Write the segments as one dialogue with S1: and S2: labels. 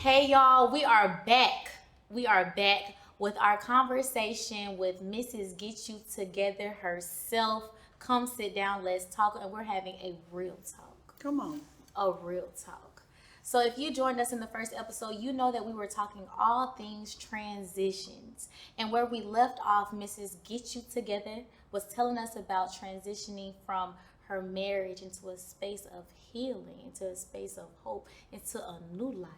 S1: Hey y'all, we are back. We are back with our conversation with Mrs. Get You Together herself. Come sit down, let's talk, and we're having a real talk.
S2: Come on.
S1: A real talk. So if you joined us in the first episode, you know that we were talking all things transitions. And where we left off, Mrs. Get You Together was telling us about transitioning from her marriage into a space of healing, into a space of hope, into a new life,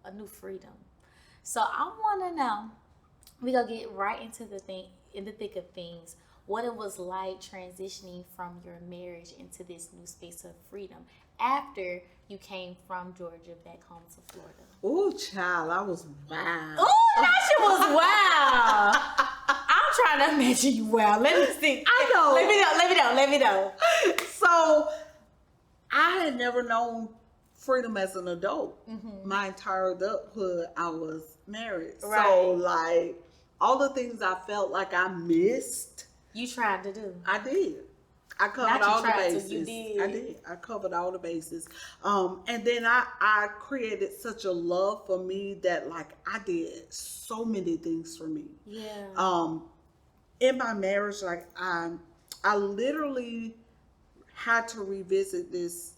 S1: a new freedom. So I want to know, we're going to get right into in the thick of things, what it was like transitioning from your marriage into this new space of freedom after you came from Georgia back home to Florida.
S2: Ooh, child, I was wild.
S1: Ooh, that shit was wild. I'm trying to imagine you wild. Let me see.
S2: I know.
S1: Let me know.
S2: So, I had never known freedom as an adult. Mm-hmm. My entire adulthood, I was married. Right. So, like, all the things I felt like I missed.
S1: You tried to do.
S2: I did. I covered all the bases.
S1: You did.
S2: I did. I covered all the bases. And then I created such a love for me that, like, I did so many things for me.
S1: Yeah.
S2: In my marriage, like, I literally had to revisit this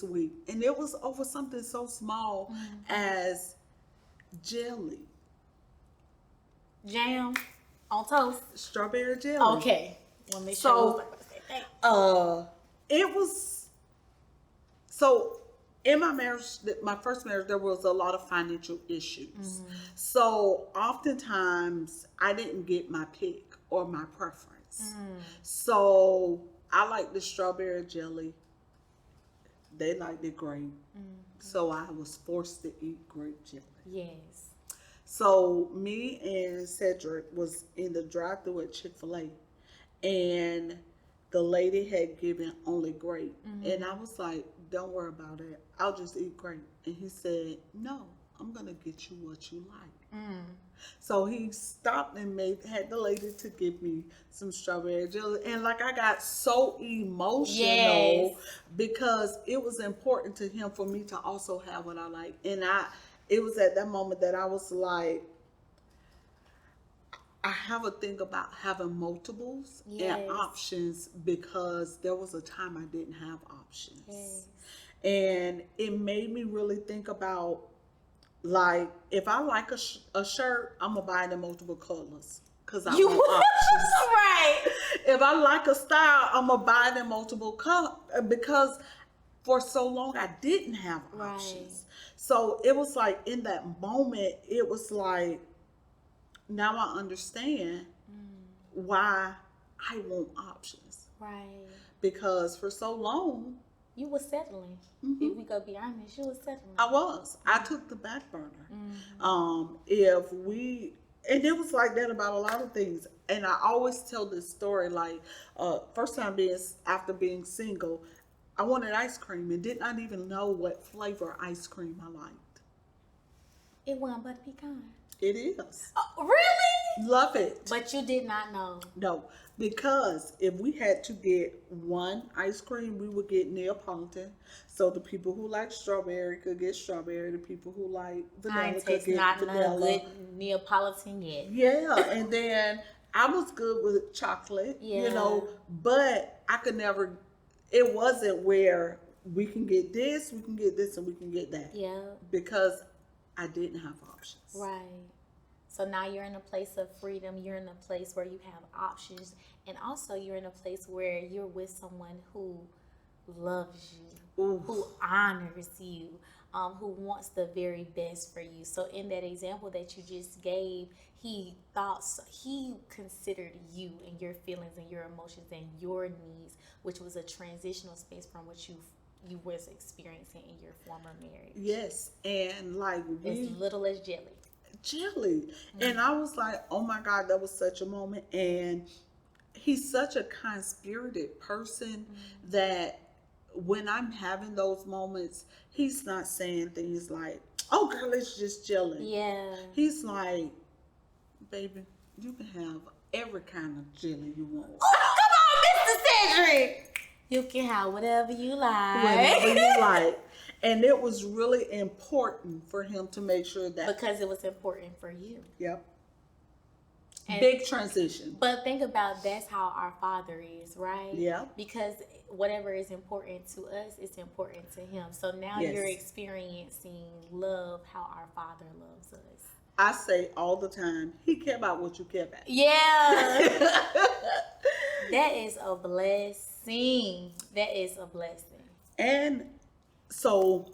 S2: week, and it was over something so small as jelly.
S1: Jam on toast.
S2: Strawberry jelly.
S1: Okay. Well, make sure
S2: it was so in my marriage, my first marriage, there was a lot of financial issues. Mm-hmm. So oftentimes I didn't get my pick or my preference. So I liked the strawberry jelly. They liked the grape. So I was forced to eat grape jelly.
S1: Yes.
S2: So me and Cedric was in the drive-thru at Chick-fil-A, and the lady had given only grape. And I was like, don't worry about it. I'll just eat grape. And he said, no, I'm going to get you what you like. So he stopped and had the lady to give me some strawberry jelly. And like, I got so emotional because it was important to him for me to also have what I like. And it was at that moment that I was like, I have a thing about having multiples and options, because there was a time I didn't have options. And it made me really think about, like, if I like a shirt, I'm going to buy it in multiple colors because I want options.
S1: Right.
S2: If I like a style, I'm going to buy it in multiple colors because for so long I didn't have options. So it was like, in that moment, it was like, now I understand why I want options.
S1: Right.
S2: Because for so long,
S1: you were settling. If we go be honest, you were settling.
S2: I was. I took the back burner. And it was like that about a lot of things. And I always tell this story, like, first time after being single, I wanted ice cream and did not even know what flavor ice cream I liked.
S1: It wasn't butter pecan.
S2: It is.
S1: Really?
S2: Love it.
S1: But you did not know.
S2: No, because if we had to get one ice cream, we would get Neapolitan. So the people who like strawberry could get strawberry. The people who like vanilla could get vanilla.
S1: Good Neapolitan yet.
S2: Yeah, and then I was good with chocolate, but I could never, it wasn't where we can get this, and we can get that.
S1: Yeah.
S2: Because I didn't have options.
S1: Right. So now you're in a place of freedom. You're in a place where you have options. And also you're in a place where you're with someone who loves you, who honors you, who wants the very best for you. So in that example that you just gave, he considered you and your feelings and your emotions and your needs, which was a transitional space from what you was experiencing in your former marriage.
S2: Yes, and like
S1: as little as jelly.
S2: And I was like, oh my God, that was such a moment. And he's such a kind-spirited person that when I'm having those moments, he's not saying things like, oh girl, it's just jelly.
S1: Yeah.
S2: He's like, baby, you can have every kind of jelly you want.
S1: Oh, come on, Mr. Cedric. You can have whatever you like.
S2: Whatever you like. And it was really important for him to make sure that.
S1: Because it was important for you.
S2: Yep.
S1: And,
S2: big transition.
S1: But think about that's how our Father is, right?
S2: Yeah.
S1: Because whatever is important to us is important to him. So now you're experiencing love how our Father loves us.
S2: I say all the time, he care about what you care about.
S1: Yeah. That is a blessing. That is a blessing.
S2: And so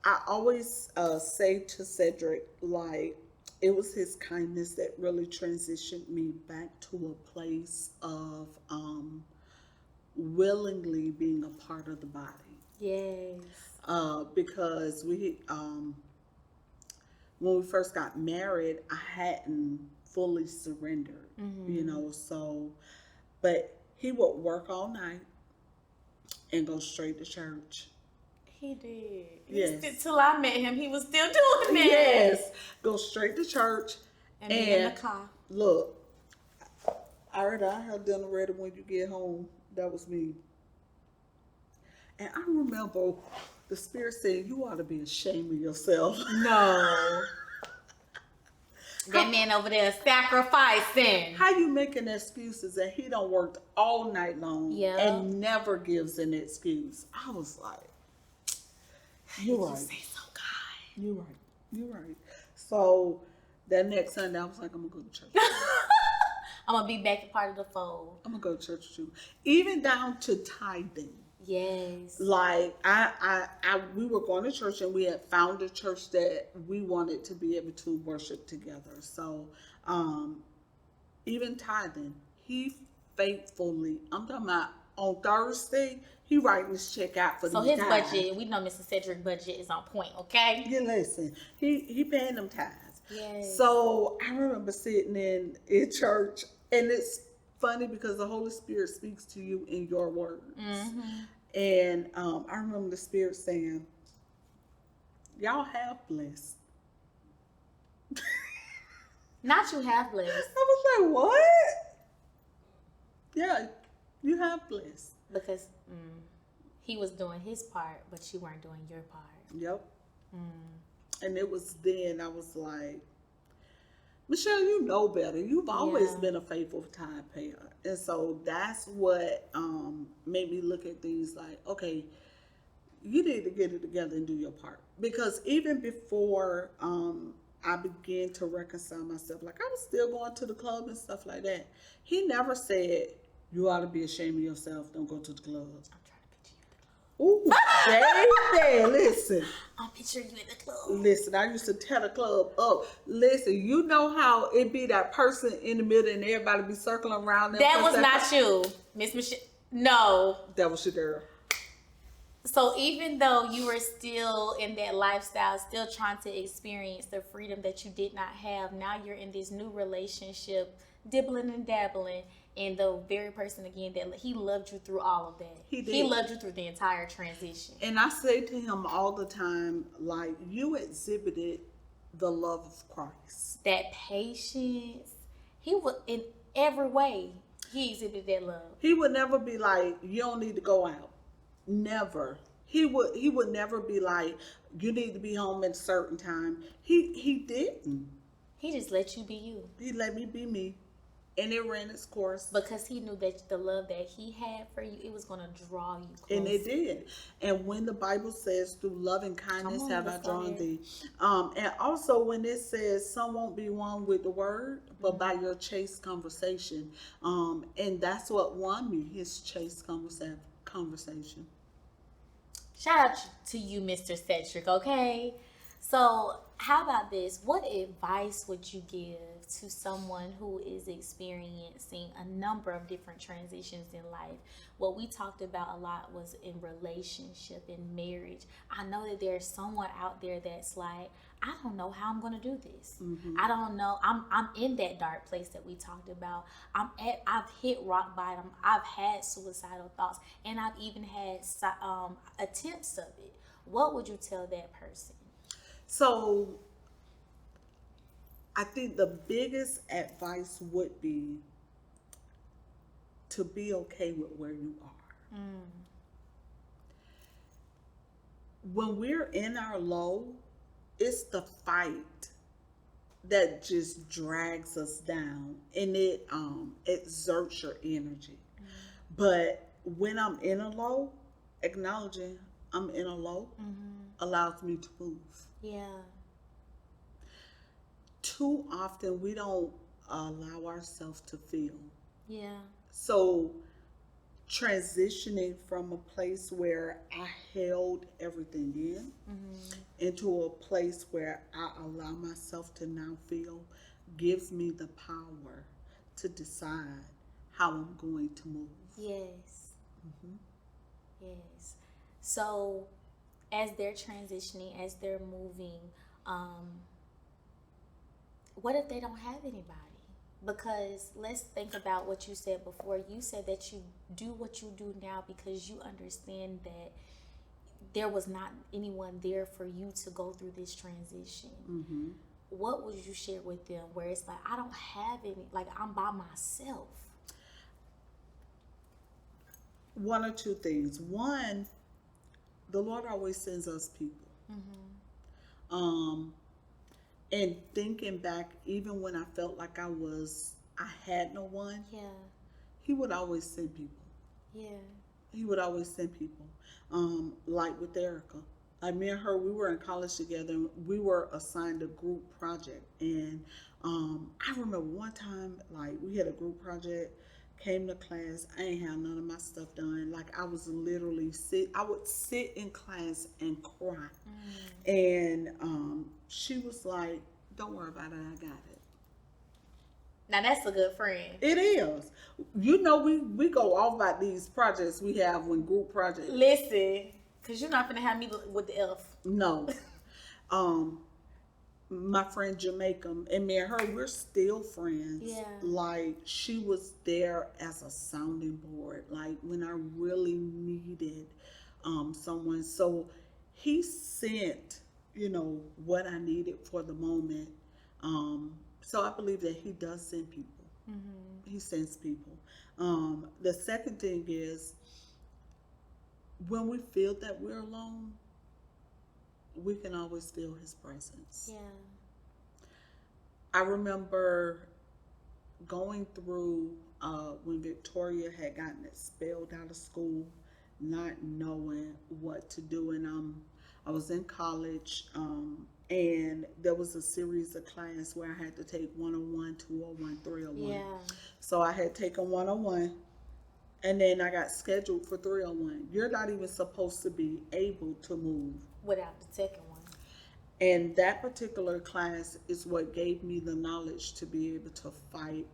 S2: I always say to Cedric, like, it was his kindness that really transitioned me back to a place of willingly being a part of the body.
S1: Yes.
S2: Because when we first got married, I hadn't fully surrendered, so, but he would work all night and go straight to church.
S1: He did.
S2: Yes.
S1: Till I met him, he was still doing that.
S2: Yes. Go straight to church.
S1: And be in the car.
S2: Look, I already have dinner ready when you get home. That was me. And I remember the Spirit said, you ought to be ashamed of yourself.
S1: No. That man over there sacrificing.
S2: How you making excuses that he done worked all night long and never gives an excuse? I was like, you're right.
S1: Say so, God.
S2: You're right. So that next Sunday, I was like, I'm going to go to church.
S1: I'm going to be back a part of the fold.
S2: I'm going to go to church too. Even down to tithing.
S1: Yes.
S2: Like we were going to church and we had found a church that we wanted to be able to worship together. So, even tithing, he faithfully, I'm talking about on Thursday, he writing his check out for the
S1: his budget, we know Mr. Cedric budget is on point, okay?
S2: Yeah, listen, he paying them tithes.
S1: Yes.
S2: So I remember sitting in church, and it's funny because the Holy Spirit speaks to you in your words. Mm-hmm. And I remember the Spirit saying, y'all have blessed.
S1: Not you have blessed.
S2: I was like, what? Yeah, you have blessed.
S1: Because he was doing his part, but you weren't doing your part.
S2: Yep. And it was then I was like, Mechelle, you know better. You've always been a faithful tithe payer. And so that's what made me look at things like, okay, you need to get it together and do your part. Because even before I began to reconcile myself, like I was still going to the club and stuff like that, he never said, you ought to be ashamed of yourself. Don't go to the club.
S1: I'm trying to picture you in the club.
S2: Ooh, baby, listen.
S1: I'm picturing you in the club.
S2: Listen, I used to tear the club up. Listen, you know how it be that person in the middle and everybody be circling around them.
S1: That was not you, Miss Mechelle. No.
S2: That was your girl.
S1: So even though you were still in that lifestyle, still trying to experience the freedom that you did not have, now you're in this new relationship, dibbling and dabbling, and the very person again that he loved you through all of that.
S2: He did.
S1: He loved you through the entire transition.
S2: And I say to him all the time, like, you exhibited the love of Christ.
S1: That patience. He would, in every way, he exhibited that love.
S2: He would never be like, you don't need to go out. Never. He would never be like, you need to be home at a certain time. He didn't.
S1: He just let you be you.
S2: He let me be me. And it ran its course.
S1: Because he knew that the love that he had for you, it was going to draw you closer.
S2: And it did. And when the Bible says, through love and kindness have I drawn thee. And also when it says, some won't be won with the word, but by your chaste conversation. And that's what won me, his chaste conversation.
S1: Shout out to you, Mr. Cedric, okay? So how about this? What advice would you give to someone who is experiencing a number of different transitions in life? What we talked about a lot was in relationship, in marriage. I know that there's someone out there that's like, I don't know how I'm going to do this. Mm-hmm. I don't know. I'm in that dark place that we talked about. I've hit rock bottom. I've had suicidal thoughts, and I've even had attempts of it. What would you tell that person?
S2: So I think the biggest advice would be to be okay with where you are. when we're in our low, it's the fight that just drags us down, and it exerts your energy. But when I'm in a low, acknowledging I'm in a low allows me to move.
S1: Yeah.
S2: Too often we don't allow ourselves to feel.
S1: Yeah.
S2: So transitioning from a place where I held everything in into a place where I allow myself to now feel gives me the power to decide how I'm going to move.
S1: Yes. Yes. So as they're transitioning, as they're moving, what if they don't have anybody? Because let's think about what you said before. You said that you do what you do now because you understand that there was not anyone there for you to go through this transition. What would you share with them where it's like, I don't have any, like I'm by myself?
S2: One or two things. One, the Lord always sends us people. And thinking back, even when I felt like I had no one, He would always send people.
S1: Yeah.
S2: He would always send people. Like with Erica. Like me and her, we were in college together, and we were assigned a group project. And I remember one time, like we had a group project, came to class, I ain't had none of my stuff done. Like I was literally I would sit in class and cry. And she was like, don't worry about it, I got it.
S1: Now that's a good friend.
S2: It is. You know, we go off about these projects we have when group projects.
S1: Listen, because you're not going to have me with the F.
S2: No. My friend Jamaica, and me and her, we're still friends.
S1: Yeah.
S2: Like, she was there as a sounding board, like when I really needed someone. So he sent, what I needed for the moment. So I believe that he does send people. He sends people. The second thing is, when we feel that we're alone, we can always feel his presence.
S1: Yeah.
S2: I remember going through when Victoria had gotten expelled out of school, not knowing what to do. And I was in college, and there was a series of class where I had to take 101, 201, 301.
S1: Yeah.
S2: So I had taken 101, and then I got scheduled for 301. You're not even supposed to be able to move
S1: without the second one.
S2: And that particular class is what gave me the knowledge to be able to fight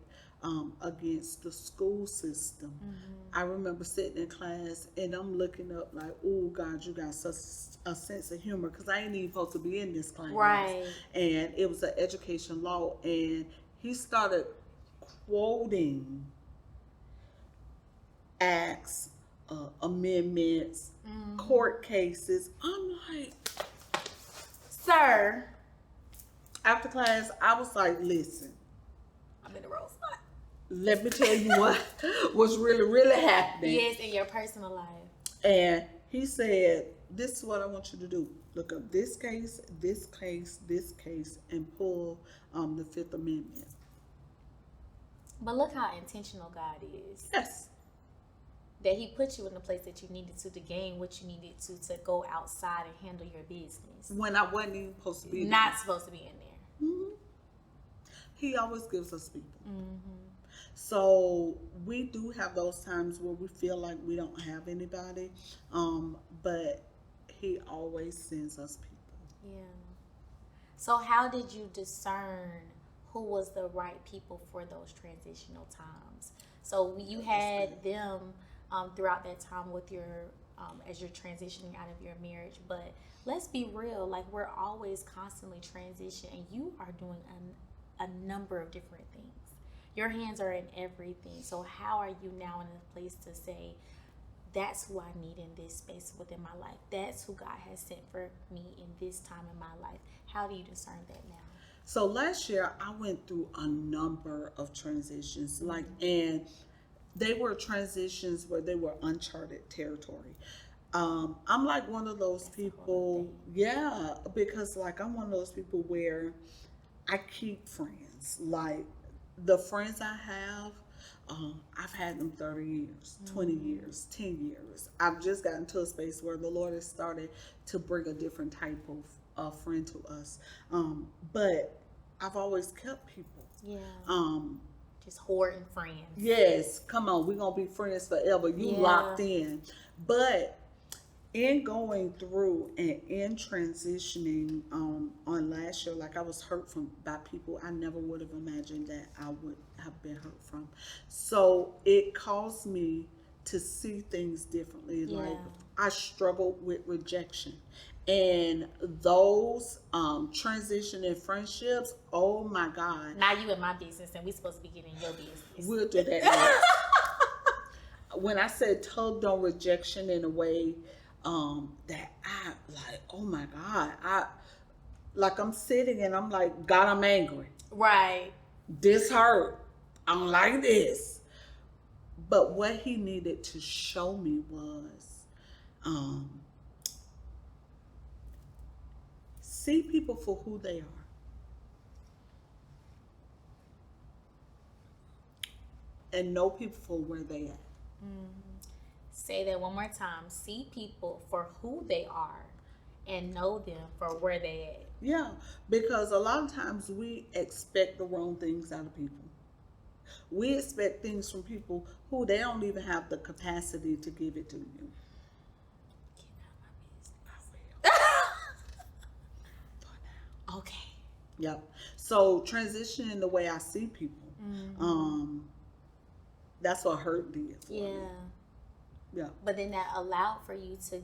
S2: against the school system. I remember sitting in class and I'm looking up like, oh God, you got such a sense of humor, because I ain't even supposed to be in this class.
S1: Right.
S2: And it was an education law, and he started quoting acts, amendments, court cases. I'm like,
S1: sir.
S2: After class, I was like, listen,
S1: I'm in the wrong spot.
S2: Let me tell you what was really, really happening.
S1: Yes, in your personal life.
S2: And he said, this is what I want you to do. Look up this case, this case, this case, and pull the Fifth Amendment.
S1: But look how intentional God is.
S2: Yes.
S1: That he put you in the place that you needed to gain what you needed to go outside and handle your business.
S2: When I wasn't even supposed to be there.
S1: Not supposed to be in there.
S2: He always gives us people. So we do have those times where we feel like we don't have anybody, but he always sends us people.
S1: Yeah. So how did you discern who was the right people for those transitional times? So you had them throughout that time with your as you're transitioning out of your marriage, but let's be real, like we're always constantly transitioning, and you are doing a number of different things. Your hands are in everything. So how are you now in a place to say, that's who I need in this space within my life? That's who God has sent for me in this time in my life. How do you discern that now?
S2: So last year I went through a number of transitions, and they were transitions where they were uncharted territory. I'm like one of those
S1: That's the whole
S2: people, yeah, because like I'm one of those people where I keep friends. Like the friends I have, I've had them 30 years, 20 years, 10 years. I've just gotten to a space where the Lord has started to bring a different type of friend to us. But I've always kept people.
S1: Yeah.
S2: Um,
S1: Just hoarding friends.
S2: yes, come on, we're going to be friends forever. You
S1: Yeah.
S2: locked in. But in going through and in transitioning on last year, like I was hurt from by people I never would have imagined that I would have been hurt from. So it caused me to see things differently.
S1: Yeah.
S2: Like I struggled with rejection. And those transitioning friendships, oh my God.
S1: Now you in my business and we supposed to be getting your business.
S2: We'll do that next. When I said tugged on rejection in a way that I like, oh my God, I'm sitting and I'm like, God, I'm angry.
S1: Right.
S2: This hurt. I'm like this. But what he needed to show me was see people for who they are. And know people for where they at.
S1: Say that one more time. See people for who they are and know them for where they at.
S2: Yeah, because a lot of times we expect the wrong things out of people. We expect things from people who they don't even have the capacity to give it to you.
S1: Get out of my business.
S2: For now.
S1: Okay.
S2: Yep. So transitioning the way I see people, that's what hurt did for me. Yeah.
S1: But then that allowed for you to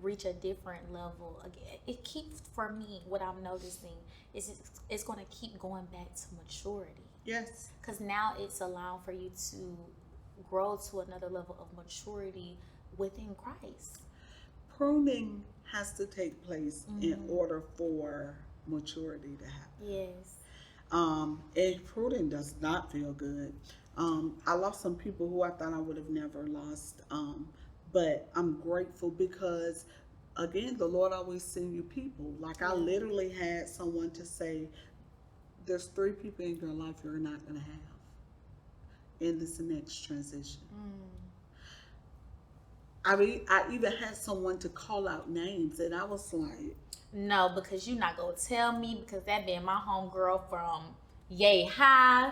S1: reach a different level. It keeps, for me, what I'm noticing is it's going to keep going back to maturity.
S2: Yes.
S1: Because now it's allowing for you to grow to another level of maturity within Christ.
S2: Pruning has to take place in order for maturity to happen.
S1: Yes.
S2: And pruning does not feel good. I lost some people who I thought I would have never lost. But I'm grateful because, again, the Lord always send you people. Like I literally had someone to say, there's 3 people in your life you're not going to have in this next transition. I mean, I even had someone to call out names, and I was like,
S1: no, because you're not going to tell me, because that been my homegirl from yay high.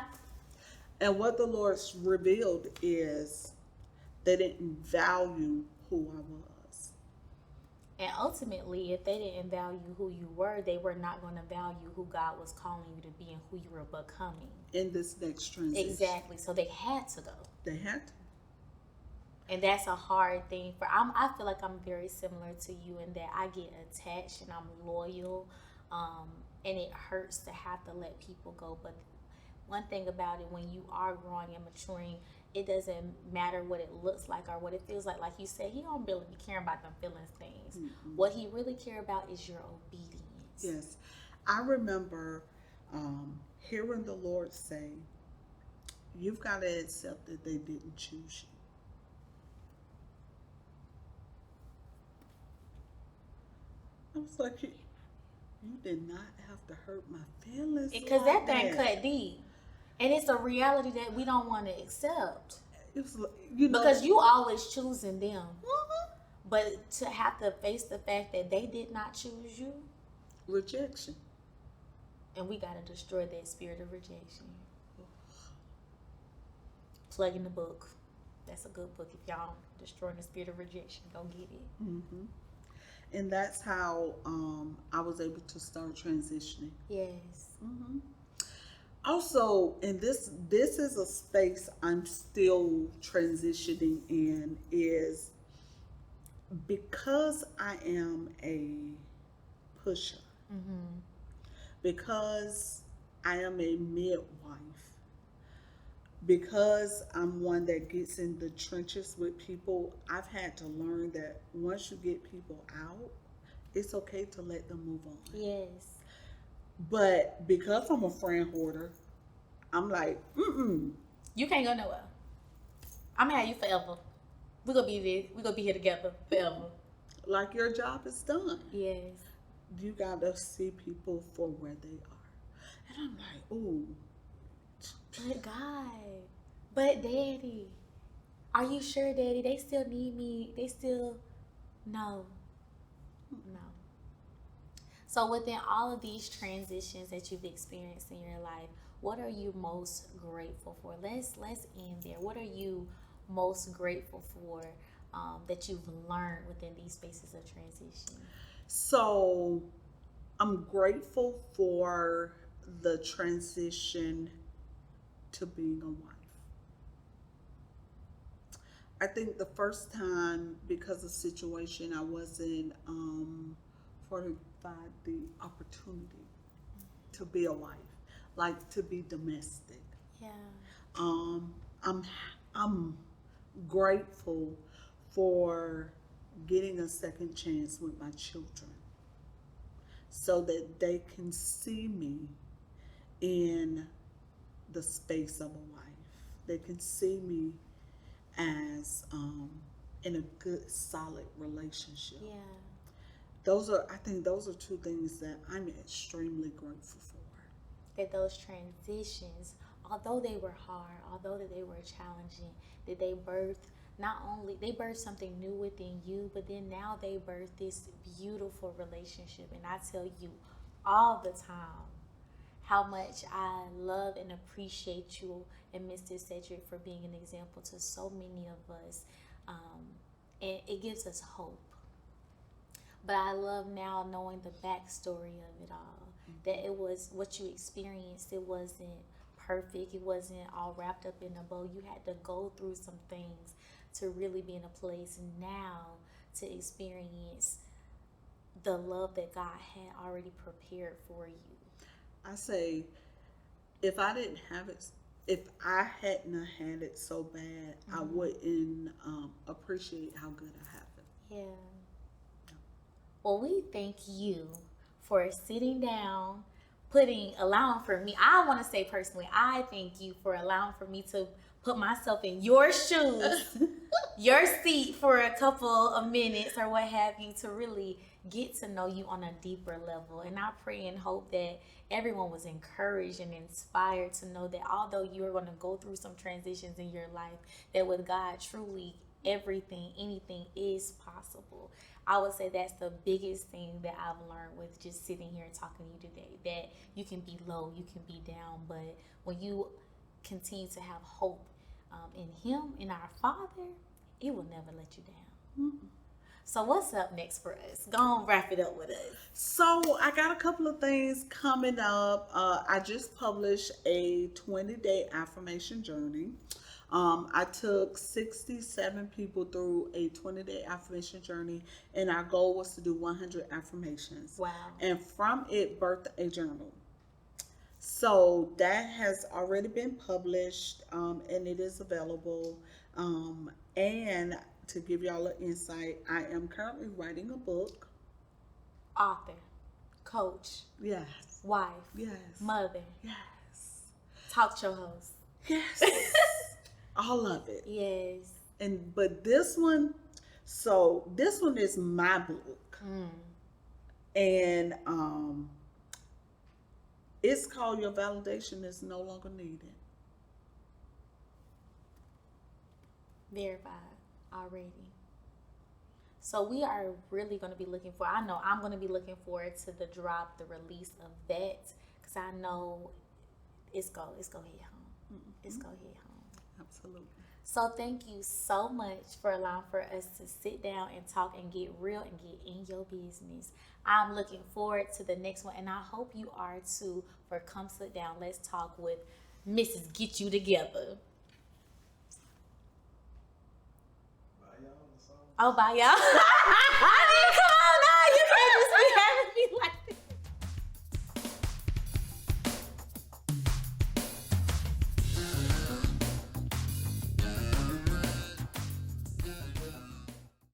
S2: And what the Lord revealed is they didn't value who I was.
S1: And ultimately, if they didn't value who you were, they were not going to value who God was calling you to be and who you were becoming.
S2: In this next transition.
S1: Exactly. So they had to go.
S2: They had to.
S1: And that's a hard thing. I feel like I'm very similar to you in that I get attached and I'm loyal. And it hurts to have to let people go. But one thing about it, when you are growing and maturing, it doesn't matter what it looks like or what it feels like. Like you said, he don't really be caring about them feelings things. What he really care about is your obedience.
S2: Yes. I remember hearing the Lord say, you've got to accept that they didn't choose you. I was like, you did not have to hurt my feelings.
S1: Because that thing cut deep. And it's a reality that we don't want to accept.
S2: It was,
S1: because you always choosing them. But to have to face the fact that they did not choose you.
S2: Rejection.
S1: And we got to destroy that spirit of rejection. Plug in the book. That's a good book. If y'all destroying the spirit of rejection, go get it.
S2: And that's how I was able to start transitioning.
S1: Yes.
S2: Also, and this is a space I'm still transitioning in, is because I am a pusher, because I am a midwife, because I'm one that gets in the trenches with people, I've had to learn that once you get people out, it's okay to let them move on.
S1: Yes.
S2: But because I'm a friend hoarder, I'm like,
S1: You can't go nowhere. I'm gonna have you forever. We're gonna be here together forever.
S2: like your job is done.
S1: Yes.
S2: You gotta see people for where they are. And I'm like, ooh.
S1: But God, but Daddy, are you sure, Daddy? They still need me. They still, no. So within all of these transitions that you've experienced in your life, what are you most grateful for? Let's end there. What are you most grateful for that you've learned within these spaces of transition?
S2: So I'm grateful for the transition to being a wife. I think the first time, because of situation, I wasn't afforded the opportunity to be a wife, like to be domestic.
S1: Yeah.
S2: I'm grateful for getting a second chance with my children, so that they can see me in the space of a wife. They can see me as in a good, solid relationship.
S1: Yeah.
S2: I think those are two things that I'm extremely grateful for.
S1: That those transitions, although they were hard, although that they were challenging, that they birthed something new within you, but then now they birthed this beautiful relationship. And I tell you all the time how much I love and appreciate you and Mr. Cedric for being an example to so many of us. And it gives us hope. But I love now knowing the backstory of it all. That it was what you experienced. It wasn't perfect. It wasn't all wrapped up in a bow. You had to go through some things to really be in a place now to experience the love that God had already prepared for you.
S2: I say, if I hadn't had it so bad, I wouldn't appreciate how good I have it.
S1: Yeah. Well, we thank you for sitting down, allowing for me. I want to say personally, I thank you for allowing for me to put myself in your shoes, your seat for a couple of minutes or what have you, to really get to know you on a deeper level. And I pray and hope that everyone was encouraged and inspired to know that although you're going to go through some transitions in your life, that with God, truly anything is possible. I would say that's the biggest thing that I've learned with just sitting here and talking to you today, that you can be low, you can be down, but when you continue to have hope in Him, in our Father, it will never let you down. Mm-hmm. So what's up next for us? Go on, wrap it up with us.
S2: So I got a couple of things coming up. I just published a 20-day affirmation journey. I took 67 people through a 20-day affirmation journey, and our goal was to do 100 affirmations.
S1: Wow. And
S2: from it birthed a journal. So that has already been published, and it is available. And to give y'all an insight, I am currently writing a book.
S1: Author, coach,
S2: yes,
S1: wife,
S2: yes,
S1: mother,
S2: yes,
S1: talk show host,
S2: yes. All of it.
S1: Yes.
S2: But this one is my book. And it's called Your Validation Is No Longer Needed.
S1: Verified already. So we are really going to be looking for, I know I'm going to be looking forward to the release of that, because I know it's going to hit home. Mm-hmm. It's going to hit home.
S2: Absolutely.
S1: So thank you so much for allowing for us to sit down and talk and get real and get in your business. I'm looking forward to the next one, and I hope you are too. For Come Sit Down, Let's Talk with Mrs. Get You Together. Bye y'all. Oh, bye y'all. I mean, come on.